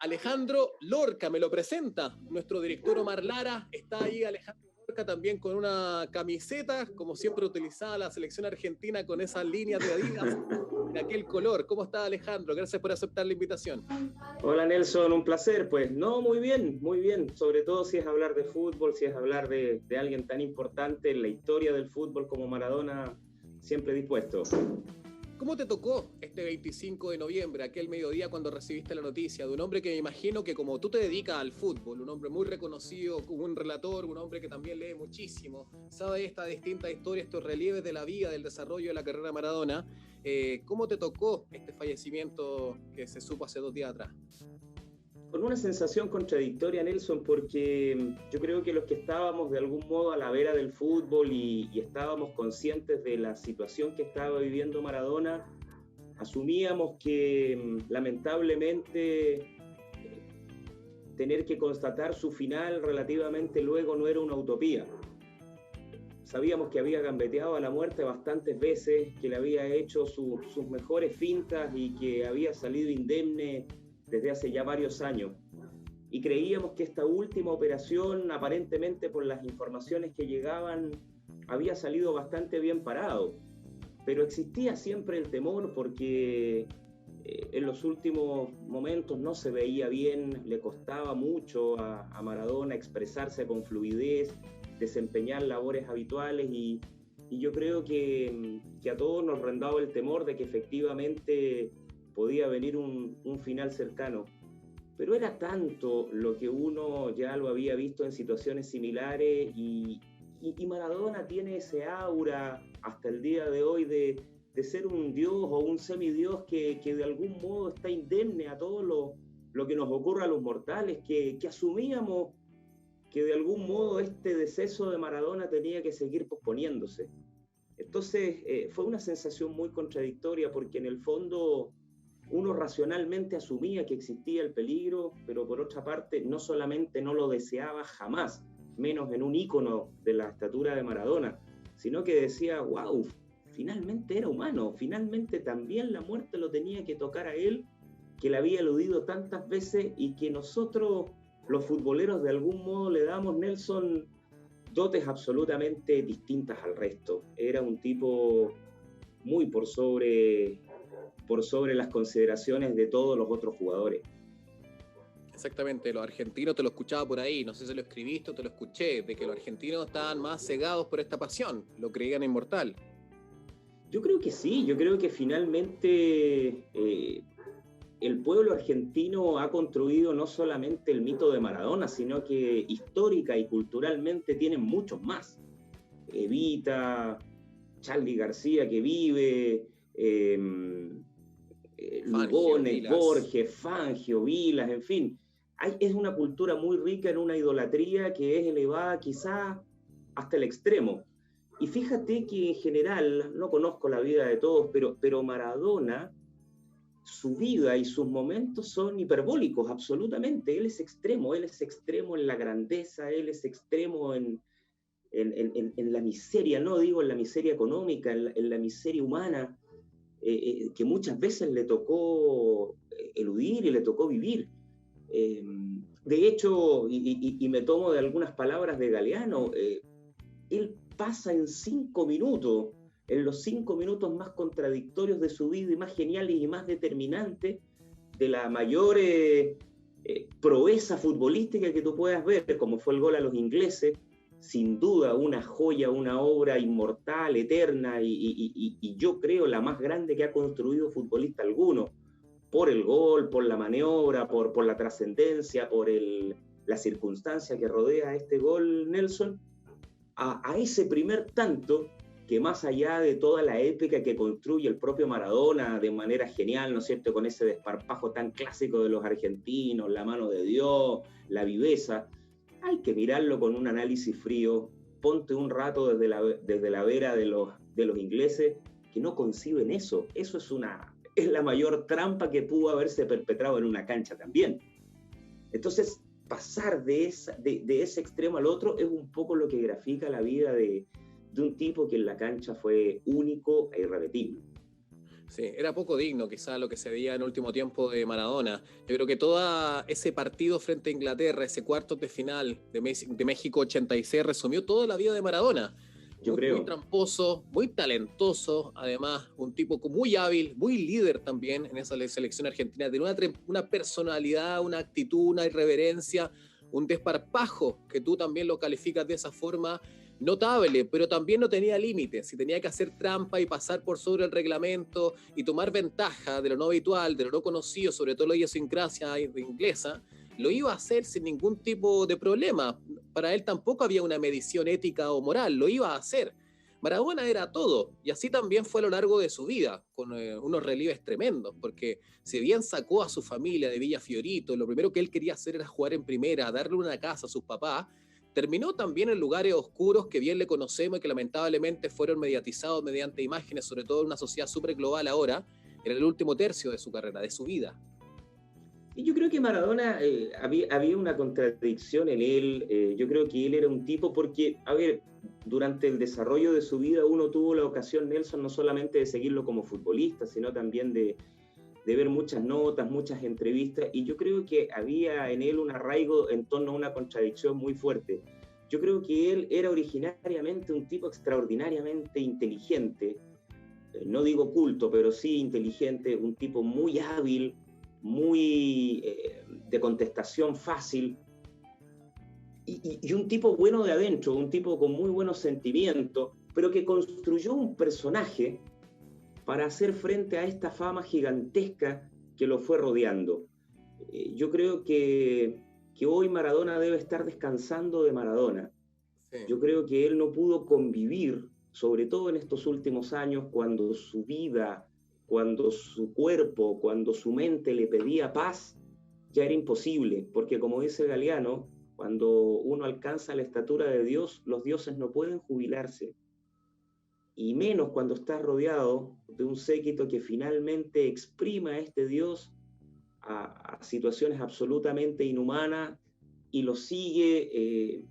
Alejandro Lorca, me lo presenta. Nuestro director Omar Lara está ahí, Alejandro Lorca, también con una camiseta, como siempre utilizaba la selección argentina, con esas líneas de Adidas, de aquel color. ¿Cómo está, Alejandro? Gracias por aceptar la invitación. Hola Nelson, un placer. Pues no, muy bien, sobre todo si es hablar de fútbol, si es hablar de alguien tan importante en la historia del fútbol como Maradona, siempre dispuesto. ¿Cómo te tocó este 25 de noviembre, aquel mediodía cuando recibiste la noticia de un hombre que me imagino que como tú te dedicas al fútbol, un hombre muy reconocido como un relator, un hombre que también lee muchísimo, sabe estas distintas historias, estos relieves de la vida, del desarrollo de la carrera de Maradona? ¿Cómo te tocó este fallecimiento que se supo hace 2 días atrás? Con una sensación contradictoria, Nelson, porque yo creo que los que estábamos de algún modo a la vera del fútbol y estábamos conscientes de la situación que estaba viviendo Maradona, asumíamos que lamentablemente tener que constatar su final relativamente luego no era una utopía. Sabíamos que había gambeteado a la muerte bastantes veces, que le había hecho sus mejores fintas y que había salido indemne desde hace ya varios años. Y creíamos que esta última operación, aparentemente por las informaciones que llegaban, había salido bastante bien parado. Pero existía siempre el temor porque en los últimos momentos no se veía bien, le costaba mucho a Maradona expresarse con fluidez, desempeñar labores habituales y yo creo que a todos nos rondaba el temor de que efectivamente podía venir un final cercano. Pero era tanto lo que uno ya lo había visto en situaciones similares y Maradona tiene ese aura hasta el día de hoy de ser un dios o un semidios que de algún modo está indemne a todo lo que nos ocurre a los mortales, que asumíamos que de algún modo este deceso de Maradona tenía que seguir posponiéndose. Entonces fue una sensación muy contradictoria porque en el fondo uno racionalmente asumía que existía el peligro, pero por otra parte no solamente no lo deseaba jamás, menos en un ícono de la estatura de Maradona, sino que decía, wow, finalmente era humano, finalmente también la muerte lo tenía que tocar a él, que le había eludido tantas veces y que nosotros, los futboleros, de algún modo le damos, Nelson, dotes absolutamente distintas al resto. Era un tipo muy por sobre las consideraciones de todos los otros jugadores. Exactamente, los argentinos, te lo escuchaba por ahí, no sé si lo escribiste o te lo escuché, de que los argentinos estaban más cegados por esta pasión, lo creían inmortal. Yo creo que sí, yo creo que finalmente el pueblo argentino ha construido no solamente el mito de Maradona, sino que histórica y culturalmente tienen muchos más. Evita, Charly García que vive, Lugones, Borges, Fangio, Vilas, en fin. Es una cultura muy rica en una idolatría que es elevada quizá hasta el extremo. Y fíjate que en general, no conozco la vida de todos, pero Maradona, su vida y sus momentos son hiperbólicos, absolutamente. Él es extremo en la grandeza, él es extremo en la miseria, no digo en la miseria económica, en la miseria humana, que muchas veces le tocó eludir y le tocó vivir. De hecho, y me tomo de algunas palabras de Galeano, él pasa en 5 minutos, en los 5 minutos más contradictorios de su vida y más geniales y más determinantes, de la mayor proeza futbolística que tú puedas ver, como fue el gol a los ingleses, sin duda una joya, una obra inmortal, eterna, y yo creo la más grande que ha construido futbolista alguno, por el gol, por la maniobra, por la trascendencia, por la circunstancia que rodea a este gol, Nelson, a ese primer tanto, que más allá de toda la épica que construye el propio Maradona de manera genial, ¿no es cierto?, con ese desparpajo tan clásico de los argentinos, la mano de Dios, la viveza, hay que mirarlo con un análisis frío. Ponte un rato desde la vera de los ingleses que no conciben eso. Eso es la mayor trampa que pudo haberse perpetrado en una cancha también. Entonces, pasar de ese extremo al otro es un poco lo que grafica la vida de un tipo que en la cancha fue único e irrepetible. Sí, era poco digno quizá lo que se veía en el último tiempo de Maradona. Yo creo que todo ese partido frente a Inglaterra, ese cuartos de final de México 86, resumió toda la vida de Maradona. Yo Muy creo. tramposo, muy talentoso, además un tipo muy hábil, muy líder también en esa selección argentina. Tenía una personalidad, una actitud, una irreverencia, un desparpajo, que tú también lo calificas de esa forma, notable, pero también no tenía límites. Si tenía que hacer trampa y pasar por sobre el reglamento y tomar ventaja de lo no habitual, de lo no conocido, sobre todo la idiosincrasia inglesa, lo iba a hacer sin ningún tipo de problema. Para él tampoco había una medición ética o moral, lo iba a hacer. Maradona era todo, y así también fue a lo largo de su vida, con unos relieves tremendos, porque si bien sacó a su familia de Villa Fiorito, lo primero que él quería hacer era jugar en primera, darle una casa a sus papás, terminó también en lugares oscuros que bien le conocemos y que lamentablemente fueron mediatizados mediante imágenes, sobre todo en una sociedad súper global ahora, en el último tercio de su carrera, de su vida. Y yo creo que Maradona, había una contradicción en él. Yo creo que él era un tipo porque, a ver, durante el desarrollo de su vida uno tuvo la ocasión, Nelson, no solamente de seguirlo como futbolista, sino también de ver muchas notas, muchas entrevistas, y yo creo que había en él un arraigo en torno a una contradicción muy fuerte. Yo creo que él era originariamente un tipo extraordinariamente inteligente, no digo culto, pero sí inteligente, un tipo muy hábil, muy de contestación fácil, y un tipo bueno de adentro, un tipo con muy buenos sentimientos, pero que construyó un personaje para hacer frente a esta fama gigantesca que lo fue rodeando. Yo creo que hoy Maradona debe estar descansando de Maradona. Sí. Yo creo que él no pudo convivir, sobre todo en estos últimos años, cuando su vida, cuando su cuerpo, cuando su mente le pedía paz, ya era imposible, porque como dice Galeano, cuando uno alcanza la estatura de Dios, los dioses no pueden jubilarse, y menos cuando estás rodeado de un séquito que finalmente exprima a este Dios a situaciones absolutamente inhumanas y lo sigue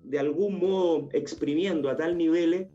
de algún modo exprimiendo a tal nivel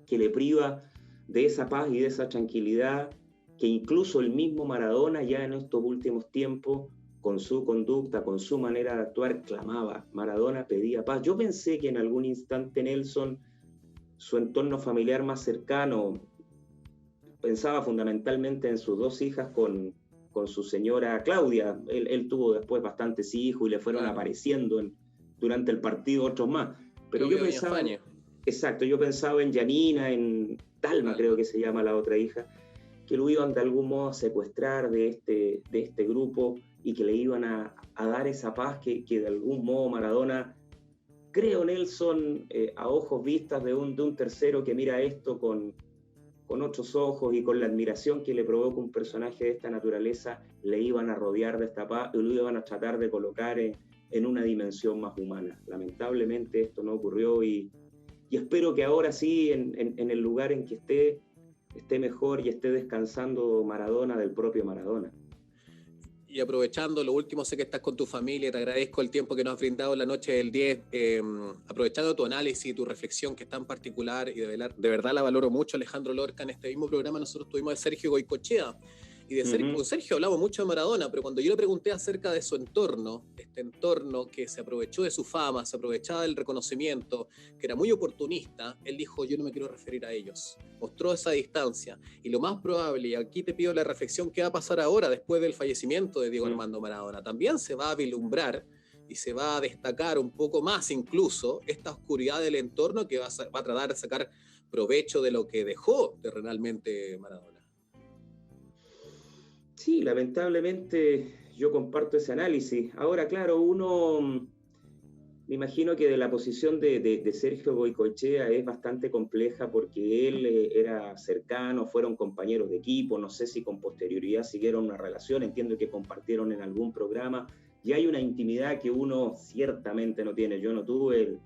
que le priva de esa paz y de esa tranquilidad que incluso el mismo Maradona ya en estos últimos tiempos, con su conducta, con su manera de actuar, clamaba. Maradona pedía paz. Yo pensé que en algún instante Nelson, su entorno familiar más cercano, pensaba fundamentalmente en sus dos hijas con su señora Claudia. Él tuvo después bastantes hijos y le fueron Claro. apareciendo durante el partido otros más. Pero yo Claudio pensaba, Villafañe. exacto, yo pensaba en Janina, en Talma, creo que se llama la otra hija, que lo iban de algún modo a secuestrar de este grupo y que le iban a dar esa paz que de algún modo Maradona, creo, Nelson, a ojos vistas de un tercero que mira esto con otros ojos y con la admiración que le provoca un personaje de esta naturaleza, le iban a rodear de esta paz y lo iban a tratar de colocar en una dimensión más humana. Lamentablemente esto no ocurrió y espero que ahora sí, en el lugar en que esté mejor y esté descansando Maradona del propio Maradona. Y aprovechando, lo último, sé que estás con tu familia, te agradezco el tiempo que nos has brindado la noche del 10, aprovechando tu análisis y tu reflexión que es tan particular y de verdad la valoro mucho, Alejandro Lorca. En este mismo programa nosotros tuvimos a Sergio Goicoechea, y de Sergio, con Sergio hablamos mucho de Maradona, pero cuando yo le pregunté acerca de su entorno, este entorno que se aprovechó de su fama, se aprovechaba del reconocimiento, que era muy oportunista, él dijo: yo no me quiero referir a ellos. Mostró esa distancia, y lo más probable, y aquí te pido la reflexión, ¿qué va a pasar ahora después del fallecimiento de Diego Armando Maradona? También se va a vislumbrar y se va a destacar un poco más incluso esta oscuridad del entorno que va a tratar de sacar provecho de lo que dejó de realmente Maradona. Sí, lamentablemente yo comparto ese análisis. Ahora, claro, uno, me imagino que de la posición de Sergio Goicoechea es bastante compleja porque él era cercano, fueron compañeros de equipo, no sé si con posterioridad siguieron una relación, entiendo que compartieron en algún programa, y hay una intimidad que uno ciertamente no tiene. Yo no tuve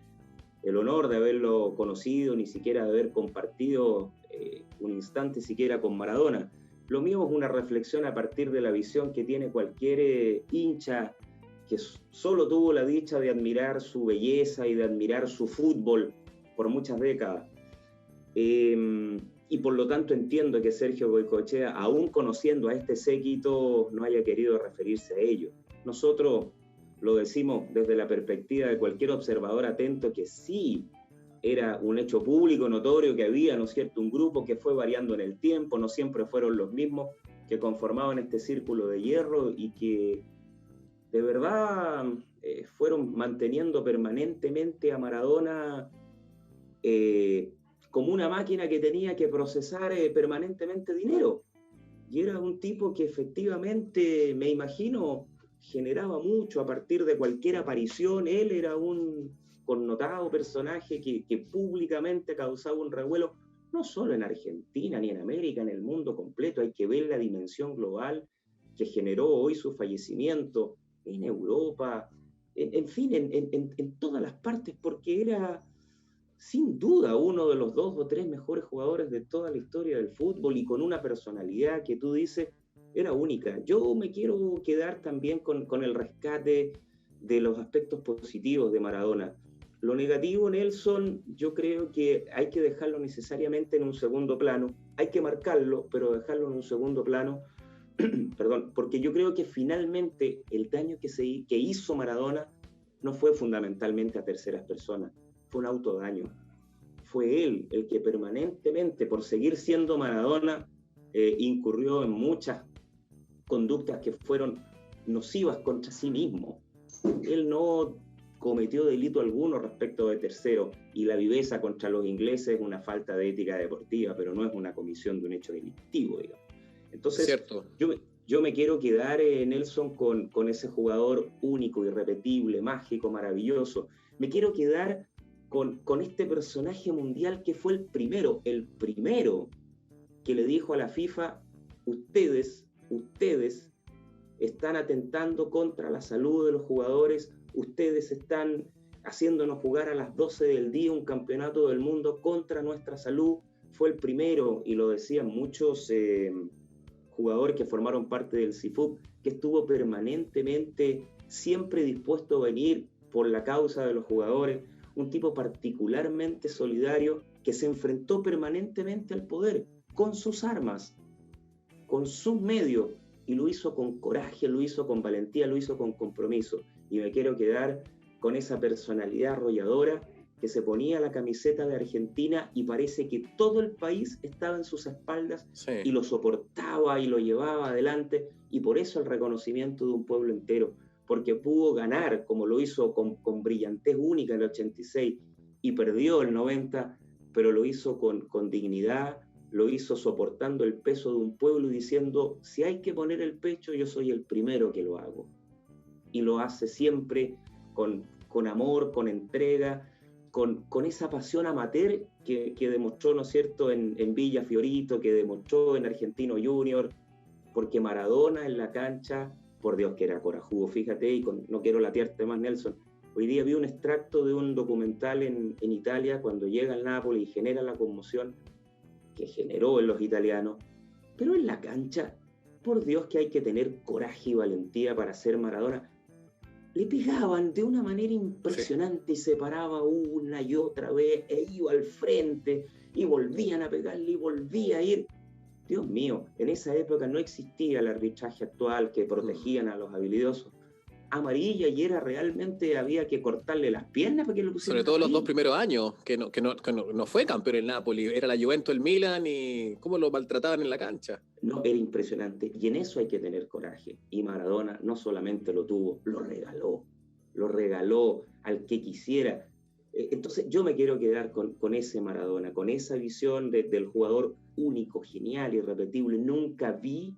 el honor de haberlo conocido, ni siquiera de haber compartido un instante siquiera con Maradona. Lo mío es una reflexión a partir de la visión que tiene cualquier hincha que solo tuvo la dicha de admirar su belleza y de admirar su fútbol por muchas décadas. y por lo tanto entiendo que Sergio Goycochea, aún conociendo a este séquito, no haya querido referirse a ello. Nosotros lo decimos desde la perspectiva de cualquier observador atento, que sí era un hecho público, notorio, que había, ¿no es cierto?, un grupo que fue variando en el tiempo, no siempre fueron los mismos que conformaban este círculo de hierro y que de verdad fueron manteniendo permanentemente a Maradona como una máquina que tenía que procesar permanentemente dinero. Y era un tipo que efectivamente, me imagino, generaba mucho a partir de cualquier aparición. Él era un connotado personaje que públicamente causaba un revuelo, no solo en Argentina ni en América, en el mundo completo. Hay que ver la dimensión global que generó hoy su fallecimiento en Europa, en fin, en todas las partes, porque era sin duda uno de los 2 o 3 mejores jugadores de toda la historia del fútbol, y con una personalidad que tú dices era única. Yo me quiero quedar también con el rescate de los aspectos positivos de Maradona. Lo negativo, Nelson, yo creo que hay que dejarlo necesariamente en un segundo plano. Hay que marcarlo, pero dejarlo en un segundo plano, perdón, porque yo creo que finalmente el daño que hizo Maradona no fue fundamentalmente a terceras personas, fue un autodaño. Fue él el que permanentemente, por seguir siendo Maradona, incurrió en muchas conductas que fueron nocivas contra sí mismo. Él no cometió delito alguno respecto de terceros, y la viveza contra los ingleses es una falta de ética deportiva, pero no es una comisión de un hecho delictivo, digamos. Entonces, Cierto. yo me quiero quedar, Nelson, con ese jugador único, irrepetible, mágico, maravilloso. Me quiero quedar con este personaje mundial que fue el primero que le dijo a la FIFA: ustedes están atentando contra la salud de los jugadores, ustedes están haciéndonos jugar a las 12 del día un campeonato del mundo contra nuestra salud. Fue el primero, y lo decían muchos jugadores que formaron parte del CIFUB, que estuvo permanentemente siempre dispuesto a venir por la causa de los jugadores, un tipo particularmente solidario que se enfrentó permanentemente al poder con sus armas, con sus medios, y lo hizo con coraje, lo hizo con valentía, lo hizo con compromiso. Y me quiero quedar con esa personalidad arrolladora que se ponía la camiseta de Argentina y parece que todo el país estaba en sus espaldas, sí, y lo soportaba y lo llevaba adelante, y por eso el reconocimiento de un pueblo entero, porque pudo ganar como lo hizo con brillantez única en el 86 y perdió el 90, pero lo hizo con dignidad, lo hizo soportando el peso de un pueblo y diciendo: si hay que poner el pecho, yo soy el primero que lo hago. Y lo hace siempre con amor, con entrega, con esa pasión amateur que demostró, ¿no es cierto?, en Villa Fiorito, que demostró en Argentino Junior, porque Maradona en la cancha, por Dios que era corajudo, fíjate, y no quiero latearte más, Nelson. Hoy día vi un extracto de un documental en Italia, cuando llega al Napoli y genera la conmoción que generó en los italianos, pero en la cancha, por Dios que hay que tener coraje y valentía para ser Maradona. Le pegaban de una manera impresionante, sí, y se paraba una y otra vez e iba al frente y volvían a pegarle y volvía a ir. Dios mío, en esa época no existía el arbitraje actual que protegían a los habilidosos. Amarilla, y era realmente, había que cortarle las piernas para que lo pusieran. Sobre todo los 2 primeros años, que no fue campeón el Napoli, era la Juventus, el Milan, y cómo lo maltrataban en la cancha. No, era impresionante, y en eso hay que tener coraje. Y Maradona no solamente lo tuvo, lo regaló al que quisiera. Entonces yo me quiero quedar con ese Maradona, con esa visión del jugador único, genial, irrepetible. Nunca vi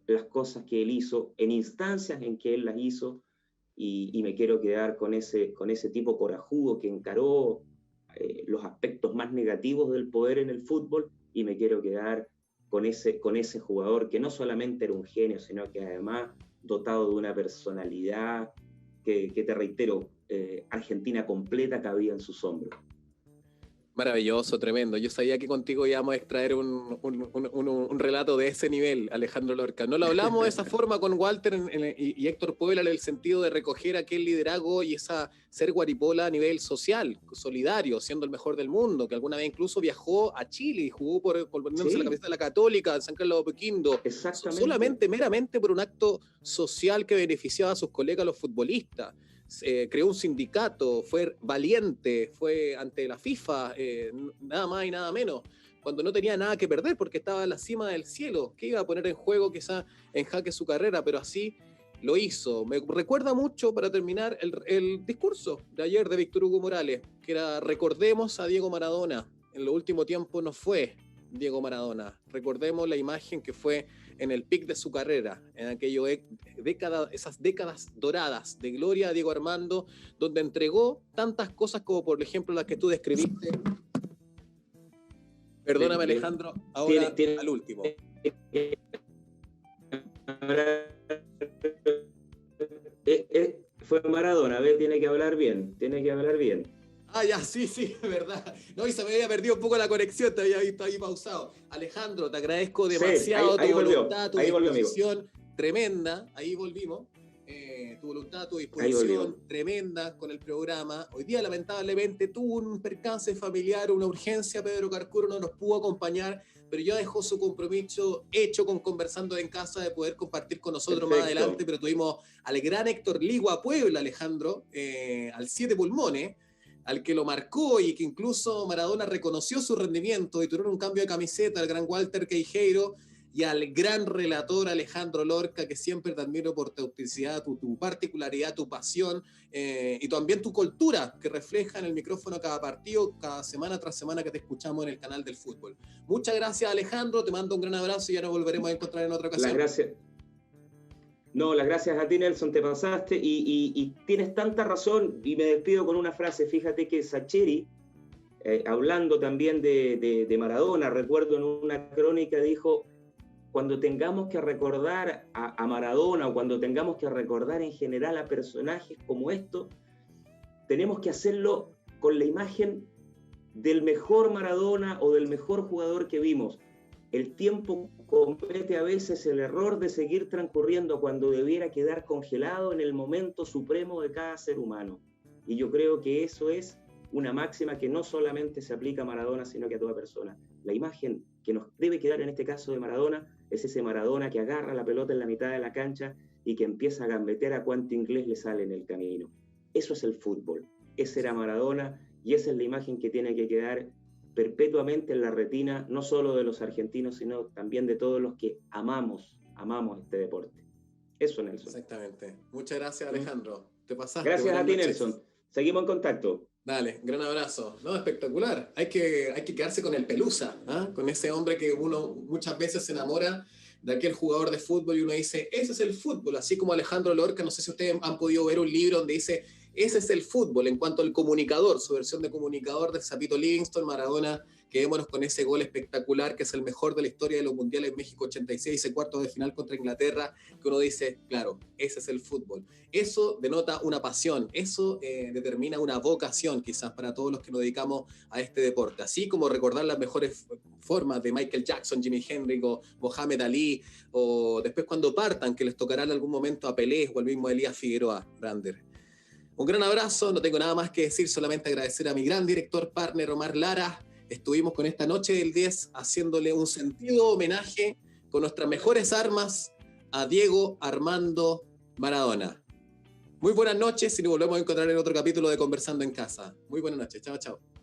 las cosas que él hizo en instancias en que él las hizo, y me quiero quedar con ese tipo corajudo que encaró los aspectos más negativos del poder en el fútbol, y me quiero quedar con ese jugador que no solamente era un genio, sino que además dotado de una personalidad que te reitero, Argentina completa cabía en sus hombros. Maravilloso, tremendo. Yo sabía que contigo íbamos a extraer un relato de ese nivel, Alejandro Lorca. No lo hablamos de esa forma con Walter y Héctor Puebla, en el sentido de recoger aquel liderazgo y ser guaripola a nivel social, solidario, siendo el mejor del mundo, que alguna vez incluso viajó a Chile y jugó por poniéndose la camiseta de la Católica, en San Carlos de Apoquindo, solamente, meramente por un acto social que beneficiaba a sus colegas, los futbolistas. Creó un sindicato, fue valiente, fue ante la FIFA, nada más y nada menos, cuando no tenía nada que perder porque estaba en la cima del cielo, que iba a poner en juego quizá en jaque su carrera, pero así lo hizo. Me recuerda mucho, para terminar, el discurso de ayer de Víctor Hugo Morales, que era: recordemos a Diego Maradona, en lo último tiempo no fue Diego Maradona, recordemos la imagen que fue en el pic de su carrera, en esas décadas doradas de gloria a Diego Armando, donde entregó tantas cosas como por ejemplo las que tú describiste. Perdóname, Alejandro, ahora al último. Fue Maradona, tiene que hablar bien. Ah, ya, sí, es verdad. No, y se me había perdido un poco la conexión, te había visto ahí pausado. Alejandro, te agradezco demasiado tu voluntad, tu disposición tremenda. Ahí volvimos. Tu voluntad, tu disposición tremenda con el programa. Hoy día, lamentablemente, tuvo un percance familiar, una urgencia. Pedro Carcuro no nos pudo acompañar, pero ya dejó su compromiso hecho con Conversando en Casa de poder compartir con nosotros más adelante. Pero tuvimos al gran Héctor Ligua Puebla, Alejandro, al 7 pulmones, al que lo marcó y que incluso Maradona reconoció su rendimiento y tuvieron un cambio de camiseta, al gran Walter Queijeiro, y al gran relator Alejandro Lorca, que siempre te admiro por tu autenticidad, tu particularidad, tu pasión y también tu cultura, que refleja en el micrófono cada partido, cada semana tras semana que te escuchamos en el canal del fútbol. Muchas gracias, Alejandro, te mando un gran abrazo y ya nos volveremos a encontrar en otra ocasión. Las gracias. No, las gracias a ti, Nelson, te pasaste y tienes tanta razón, y me despido con una frase. Fíjate que Sacheri, hablando también de Maradona, recuerdo en una crónica, dijo: cuando tengamos que recordar a Maradona, o cuando tengamos que recordar en general a personajes como estos, tenemos que hacerlo con la imagen del mejor Maradona o del mejor jugador que vimos. El tiempo comete a veces el error de seguir transcurriendo cuando debiera quedar congelado en el momento supremo de cada ser humano. Y yo creo que eso es una máxima que no solamente se aplica a Maradona, sino que a toda persona. La imagen que nos debe quedar en este caso de Maradona es ese Maradona que agarra la pelota en la mitad de la cancha y que empieza a gambetear a cuanto inglés le sale en el camino. Eso es el fútbol. Ese era Maradona y esa es la imagen que tiene que quedar perpetuamente en la retina, no solo de los argentinos, sino también de todos los que amamos este deporte. Eso, Nelson. Exactamente. Muchas gracias, Alejandro. Te pasaste. Gracias a ti, Nelson. Seguimos en contacto. Dale, gran abrazo. No, espectacular. Hay que quedarse con el Pelusa, ¿eh? Con ese hombre que uno muchas veces se enamora de aquel jugador de fútbol y uno dice, ese es el fútbol. Así como Alejandro Lorca, no sé si ustedes han podido ver un libro donde dice, ese es el fútbol, en cuanto al comunicador, su versión de comunicador del Sapito Livingston, Maradona. Quedémonos con ese gol espectacular, que es el mejor de la historia de los mundiales. México 86, ese cuarto de final contra Inglaterra, que uno dice, claro, ese es el fútbol. Eso denota una pasión, eso determina una vocación quizás para todos los que nos dedicamos a este deporte. Así como recordar las mejores formas de Michael Jackson, Jimi Hendrix o Mohamed Ali, o después cuando partan, que les tocará en algún momento a Pelé o al mismo Elías Figueroa, Brander. Un gran abrazo, no tengo nada más que decir, solamente agradecer a mi gran director, partner Omar Lara. Estuvimos con esta noche del 10 haciéndole un sentido homenaje con nuestras mejores armas a Diego Armando Maradona. Muy buenas noches y nos volvemos a encontrar en otro capítulo de Conversando en Casa. Muy buenas noches. Chao, chao.